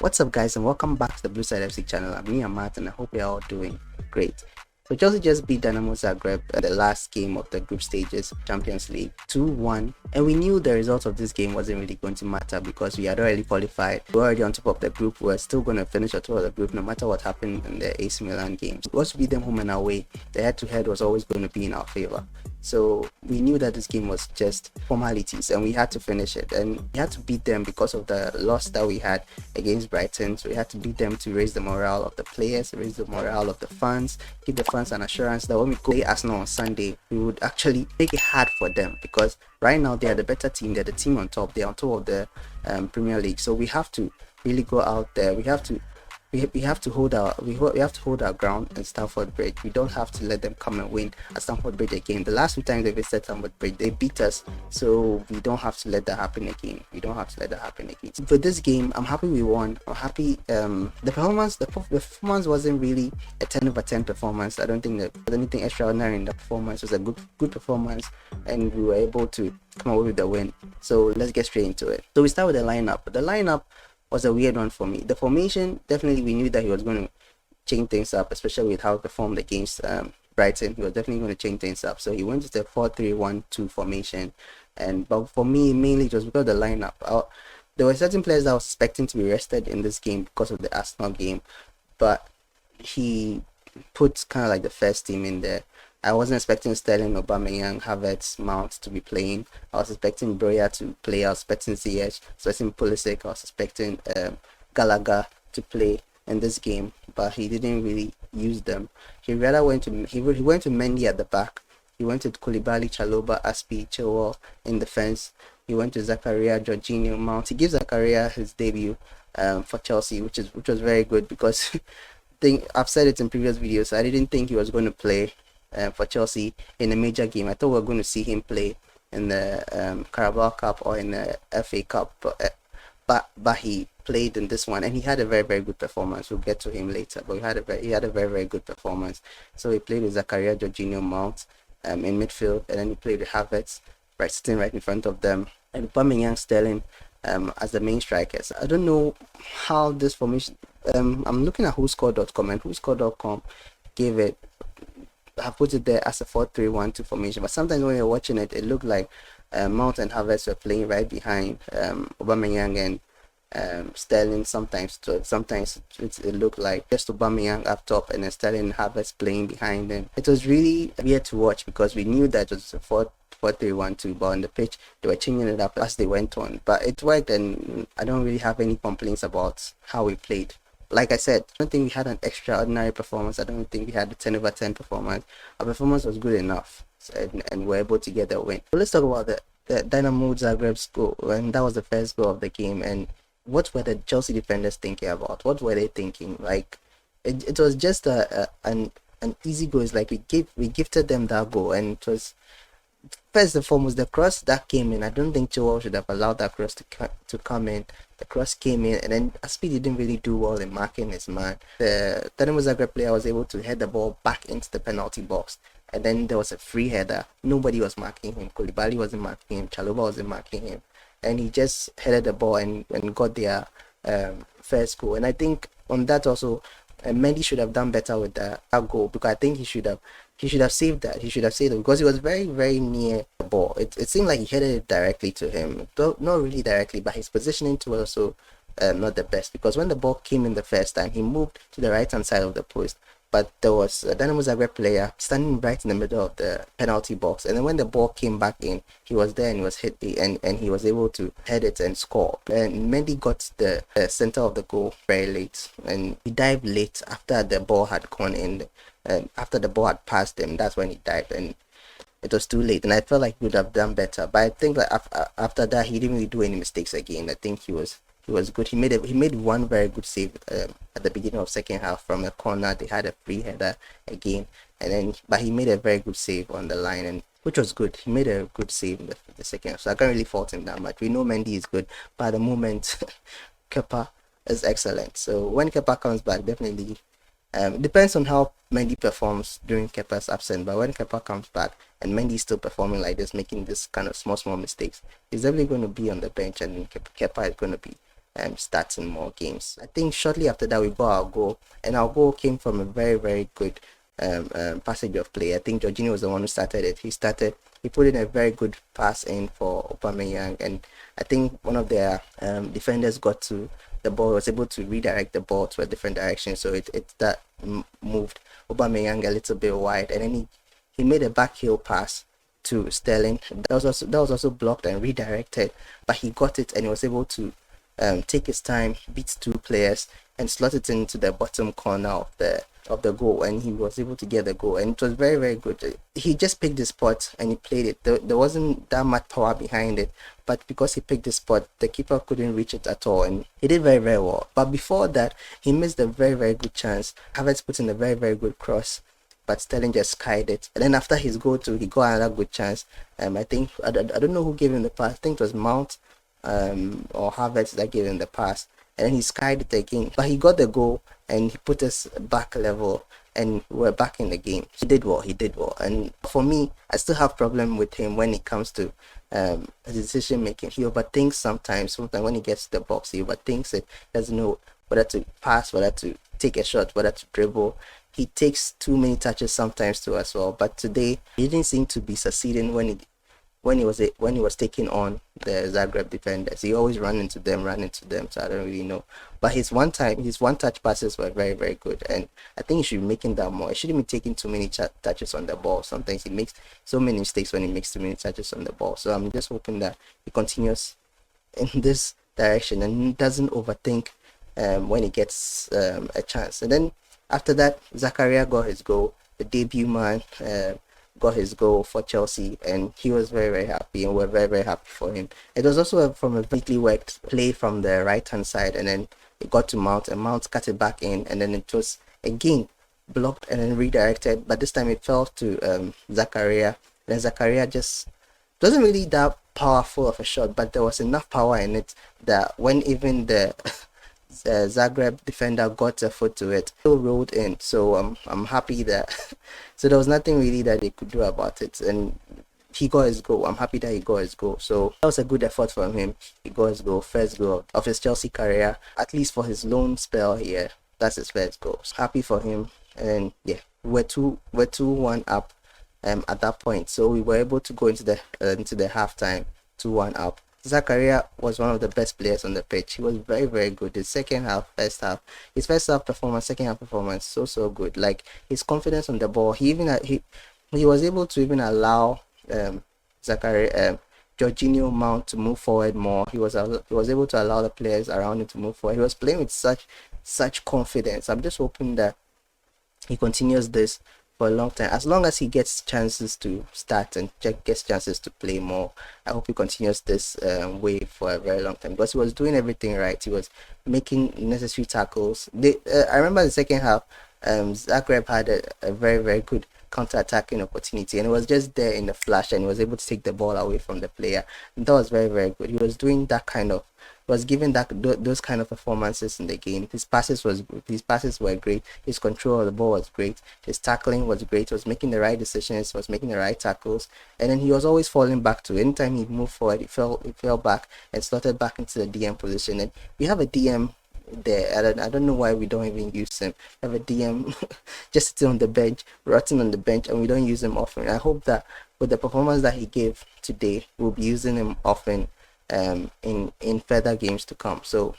What's up, guys, and welcome back to the Blue Side FC channel. I'm Matt, and I hope you're all doing great. So Chelsea just beat Dinamo Zagreb in the last game of the group stages of Champions League 2-1, and we knew the result of this game wasn't really going to matter because we had already qualified. We were already on top of the group. We were still going to finish on top of the group no matter what happened in the AC Milan games. Once we beat them home and away, the head-to-head was always going to be in our favor. So we knew that this game was just formalities and we had to finish it, and we had to beat them because of the loss that we had against Brighton. So we had to beat them to raise the morale of the players, raise the morale of the fans, give the fans an assurance that when we go play Arsenal on Sunday, we would actually make it hard for them, because right now they are the better team. They're the team on top. They're on top of the Premier League. So we have to really go out there. We have to hold our ground in Stamford Bridge. We don't have to let them come and win at Stamford Bridge again. The last 2 times they visited Stamford Bridge, they beat us, so we don't have to let that happen again. So for this game, I'm happy we won. I'm happy. The performance wasn't really a 10 over 10 performance. I don't think that there was anything extraordinary in the performance. It was a good performance, and we were able to come away with the win. So let's get straight into it. So we start with the lineup. The lineup was a weird one for me. The formation, definitely we knew that he was going to change things up, especially with how he performed against Brighton. He was definitely going to change things up. So he went to the 4-3-1-2 formation. But for me, mainly it was because of the lineup. There were certain players that I was expecting to be rested in this game because of the Arsenal game, but he put kind of like the first team in there. I wasn't expecting Sterling, Aubameyang, Havertz, Mount to be playing. I was expecting Broya to play. I was expecting Ziyech, expecting Pulisic. I was expecting Gallagher to play in this game, but he didn't really use them. He rather went to Mendy at the back. He went to Koulibaly, Chalobah, Aspi, Chilwell in defense. He went to Zakaria, Jorginho, Mount. He gives Zakaria his debut for Chelsea, which was very good, because I've said it in previous videos. I didn't think he was going to play for Chelsea in a major game. I thought we were going to see him play in the Carabao Cup or in the FA Cup, but he played in this one, and he had a very, very good performance. We'll get to him later, but he had a very, very good performance. So he played with Zakaria, Jorginho, Mount in midfield, and then he played with Havertz sitting right in front of them, and Aubameyang, Sterling as the main strikers. I don't know how this formation. I'm looking at WhoScored.com, and WhoScored.com gave it. I put it there as a 4-3-1-2 formation, but sometimes when you're watching it, it looked like Mount and Havertz were playing right behind Aubameyang and Sterling. Sometimes it looked like just Aubameyang up top and then Sterling and Havertz playing behind them. It was really weird to watch because we knew that it was a 4-3-1-2, but on the pitch they were changing it up as they went on. But it worked, and I don't really have any complaints about how we played. Like I said, I don't think we had an extraordinary performance. I don't think we had a 10 over 10 performance. Our performance was good enough, and we're able to get the win. So let's talk about the Dinamo Zagreb goal, and that was the first goal of the game. And what were the Chelsea defenders thinking about? What were they thinking? Like, it was just an easy goal. It's like we gifted them that goal, and it was, first and foremost, the cross that came in. I don't think Chilwell should have allowed that cross to come in. The cross came in, and then Aspi didn't really do well in marking his man. The Dinamo Zagreb player was able to head the ball back into the penalty box, and then there was a free header. Nobody was marking him. Koulibaly wasn't marking him. Chalobah wasn't marking him, and he just headed the ball and got their first goal. And I think on that also, Mendy should have done better with that goal, because I think he should have saved that. He should have saved it because he was very, very near the ball. It seemed like he headed it directly to him. Not really directly, but his positioning to also not the best, because when the ball came in the first time, he moved to the right hand side of the post. But there was a Dinamo Zagreb player standing right in the middle of the penalty box, and then when the ball came back in, he was there and he was hit, and he was able to head it and score. And Mendy got the center of the goal very late, and he dived late after the ball had gone in, and after the ball had passed him. That's when he dived, and it was too late. And I felt like he would have done better. But I think that after that, he didn't really do any mistakes again. I think he was good. He made one very good save at the beginning of second half from a corner. They had a free header again, but he made a very good save on the line, and which was good. He made a good save in the second half, so I can't really fault him that much. We know Mendy is good, but at the moment, Kepa is excellent. So when Kepa comes back, definitely It depends on how Mendy performs during Kepa's absence, but when Kepa comes back and Mendy's still performing like this, making this kind of small mistakes, he's definitely going to be on the bench, and Kepa is going to be starting more games. I think shortly after that we got our goal, and our goal came from a very good passage of play. I think Jorginho was the one who started it. He put in a very good pass in for Aubameyang, and I think one of their defenders got to the ball, was able to redirect the ball to a different direction, so that moved Aubameyang a little bit wide, and then he made a back heel pass to Sterling. That was also blocked and redirected, but he got it and he was able to take his time, beat two players, and slot it into the bottom corner of the goal, and he was able to get the goal, and it was very good. He just picked the spot and he played it. There wasn't that much power behind it, but because he picked the spot, the keeper couldn't reach it at all, and he did very well. But before that, he missed a very good chance. Havertz put in a very good cross, but Sterling just skied it. And then after his goal too, he got another good chance. I think I don't know who gave him the pass. I think it was Mount or Havertz that gave him the pass, and then he skied it again. But he got the goal and he put us back level, and we're back in the game. He did well. And for me, I still have problem with him when it comes to decision making. He overthinks sometimes when he gets to the box, he overthinks it, doesn't know whether to pass, whether to take a shot, whether to dribble. He takes too many touches sometimes too as well. But today he didn't seem to be succeeding when he was taking on the Zagreb defenders. He always ran into them, so I don't really know. But his one touch passes were very good, and I think he should be making that more. He shouldn't be taking too many touches on the ball. Sometimes he makes so many mistakes when he makes too many touches on the ball. So I'm just hoping that he continues in this direction and doesn't overthink when he gets a chance. And then after that, Zakaria got his goal, the debut man. Got his goal for Chelsea, and he was very happy, and we're very happy for him. It was also from a neatly worked play from the right hand side, and then it got to Mount, and Mount cut it back in, and then it was again blocked and then redirected, but this time it fell to Zakaria. And Zakaria just wasn't really that powerful of a shot, but there was enough power in it that when even the Zagreb defender got a foot to it, still rolled in. So I'm happy that so there was nothing really that they could do about it, and he got his goal. I'm happy that he got his goal. So that was a good effort from him. He got his goal, first goal of his Chelsea career, at least for his loan spell here. That's his first goal. So happy for him. And yeah, we're 2-1 up at that point. So we were able to go into the halftime 2-1 up. Zakaria was one of the best players on the pitch. He was very good. His second half, first half, his first half performance, second half performance, so good. Like his confidence on the ball, he was able to even allow Zakaria, Jorginho, Mount to move forward more. He was able to allow the players around him to move forward. He was playing with such confidence. I'm just hoping that he continues this for a long time, as long as he gets chances to start and gets chances to play more. I hope he continues this way for a very long time, because he was doing everything right. He was making necessary tackles. I remember the second half, Zagreb had a very good counter-attacking opportunity, and it was just there in the flash, and he was able to take the ball away from the player. And that was very good. He was doing that kind of was giving those kind of performances in the game. His passes were great. His control of the ball was great. His tackling was great. He was making the right decisions. Was making the right tackles. And then he was always falling back to it. Anytime he moved forward, he fell back and slotted back into the DM position. And we have a DM there. I don't know why we don't even use him. We have a DM just sitting on the bench, rotting on the bench, and we don't use him often. I hope that with the performance that he gave today, we'll be using him often in further games to come. So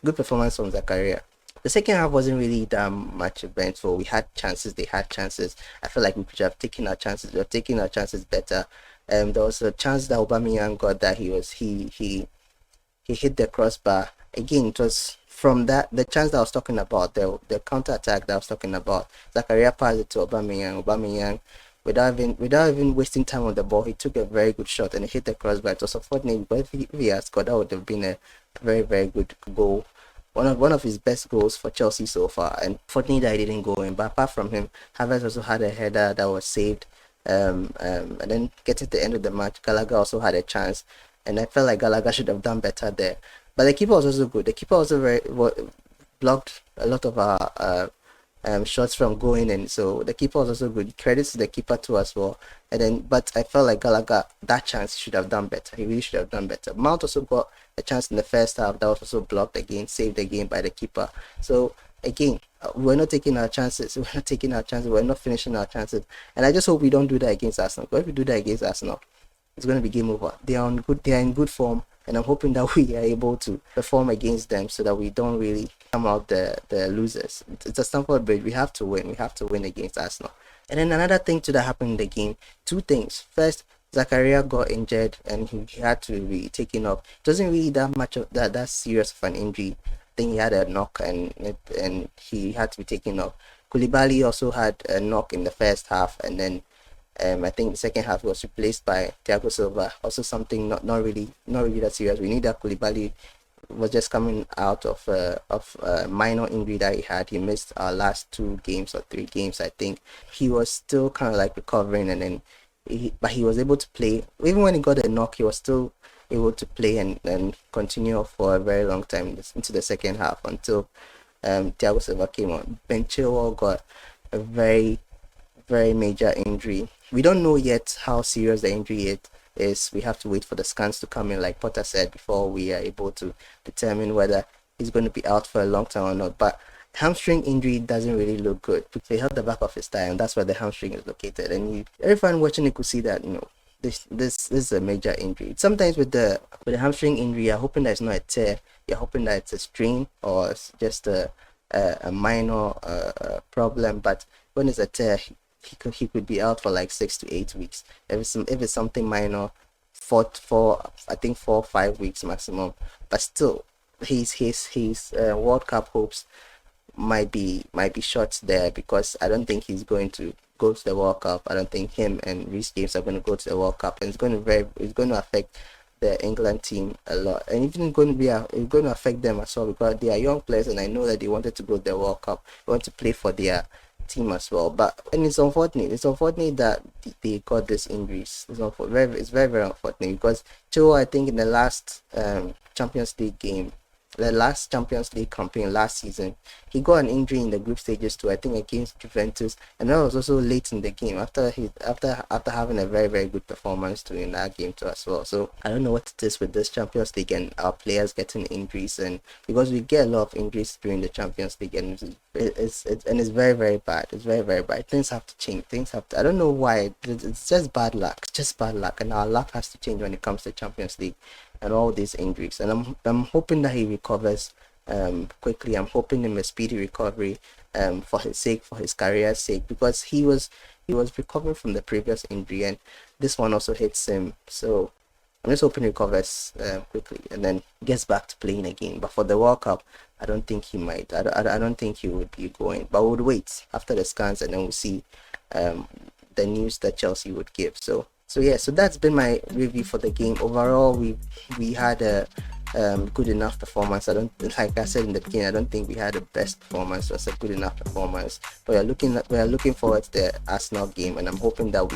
good performance from Zakaria. The second half wasn't really that much eventful. We had chances, they had chances. I feel like we could have taken our chances. We were taking our chances better. There was a chance that Aubameyang got that he hit the crossbar. Again, it was from the chance that I was talking about, the counter attack that I was talking about. Zakaria passed it to Aubameyang. Without even wasting time on the ball, he took a very good shot and he hit the crossbar. It was unfortunate, but if he had scored, that would have been a very good goal. One of his best goals for Chelsea so far. And fortunately that he didn't go in. But apart from him, Havertz also had a header that was saved. And then getting to the end of the match, Gallagher also had a chance, and I felt like Gallagher should have done better there. But the keeper was also good. The keeper also blocked a lot of our shots from going in. So the keeper was also good. Credits to the keeper too as well. And then, but I felt like Gallagher, that chance he should have done better. He really should have done better. Mount also got a chance in the first half that was also blocked again, saved again by the keeper. So again, we're not taking our chances. We're not taking our chances. We're not finishing our chances. And I just hope we don't do that against Arsenal. But if we do that against Arsenal, it's going to be game over. They are in good form, and I'm hoping that we are able to perform against them so that we don't really come out the losers. It's a Stamford Bridge. We have to win. We have to win against Arsenal. And then another thing too that happened in the game. Two things. First, Zakaria got injured and he had to be taken off. It wasn't really that much of that serious of an injury. I think he had a knock and he had to be taken off. Koulibaly also had a knock in the first half, and then I think the second half was replaced by Thiago Silva. Also something not really that serious. We knew that Koulibaly was just coming out of a minor injury that he had. He missed our last 2 games or 3 games, I think. He was still kind of like recovering, and then but he was able to play. Even when he got a knock, he was still able to play and continue for a very long time into the second half until Thiago Silva came on. Ben Chilwell got a very major injury. We don't know yet how serious the injury is. We have to wait for the scans to come in, like Potter said, before we are able to determine whether he's going to be out for a long time or not. But hamstring injury doesn't really look good. So he held the back of his thigh, and that's where the hamstring is located. And everyone watching it could see that, this is a major injury. Sometimes with the hamstring injury, you're hoping that it's not a tear. You're hoping that it's a strain or it's just a minor problem. But when it's a tear, he could be out for like 6 to 8 weeks. If it's something minor, 4 or 5 weeks maximum. But still, his World Cup hopes might be short there, because I don't think he's going to go to the World Cup. I don't think him and Reece James are going to go to the World Cup, and it's going to affect the England team a lot, and it's going to affect them as well, because they are young players, and I know that they wanted to go to the World Cup. They want to play for their team as well. And it's unfortunate that they got these injuries. It's very unfortunate, because Chilwell, I think in the last Champions League game, the last Champions League campaign last season, he got an injury in the group stages too, I think against Juventus, and that was also late in the game after having a very good performance too in that game too as well. So I don't know what it is with this Champions League and our players getting injuries, and because we get a lot of injuries during the Champions League, and it's very bad. It's very bad. Things have to change. I don't know why. It's just bad luck. And our luck has to change when it comes to Champions League and all these injuries. And I'm hoping that he recovers quickly. I'm hoping him a speedy recovery for his sake, for his career's sake, because he was recovering from the previous injury, and this one also hits him. So I'm just hoping he recovers quickly and then gets back to playing again. But for the World Cup, I don't think he might. I don't think he would be going. But we'll wait after the scans, and then we'll see the news that Chelsea would give. So that's been my review for the game. Overall, we had a good enough performance. Like I said in the beginning, I don't think we had the best performance. It was a good enough performance. But we are looking forward to the Arsenal game, and I'm hoping that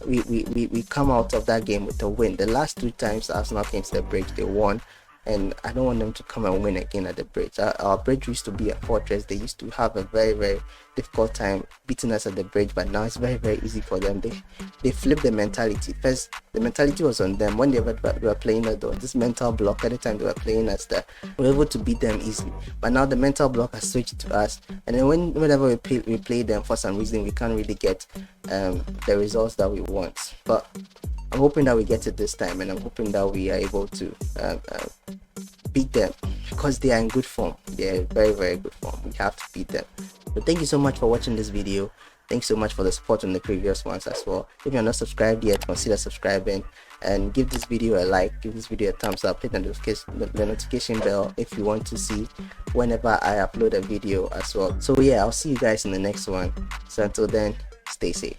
we come out of that game with a win. The last 2 times Arsenal came to the Bridge, they won, and I don't want them to come and win again at the Bridge. Our Bridge used to be a fortress. They used to have a very difficult time beating us at the Bridge, but now it's very easy for them. They flipped the mentality. First, the mentality was on them when they were playing us. There was this mental block anytime they were playing us that we were able to beat them easily. But now the mental block has switched to us, and then whenever we play them, for some reason we can't really get the results that we want. But I'm hoping that we get it this time, and I'm hoping that we are able to beat them, because they are in good form. They are very good form. We have to beat them. But thank you so much for watching this video. Thanks so much for the support on the previous ones as well. If you're not subscribed yet, consider subscribing and give this video a like, give this video a thumbs up, hit the notification bell if you want to see whenever I upload a video as well. So yeah, I'll see you guys in the next one. So until then, stay safe.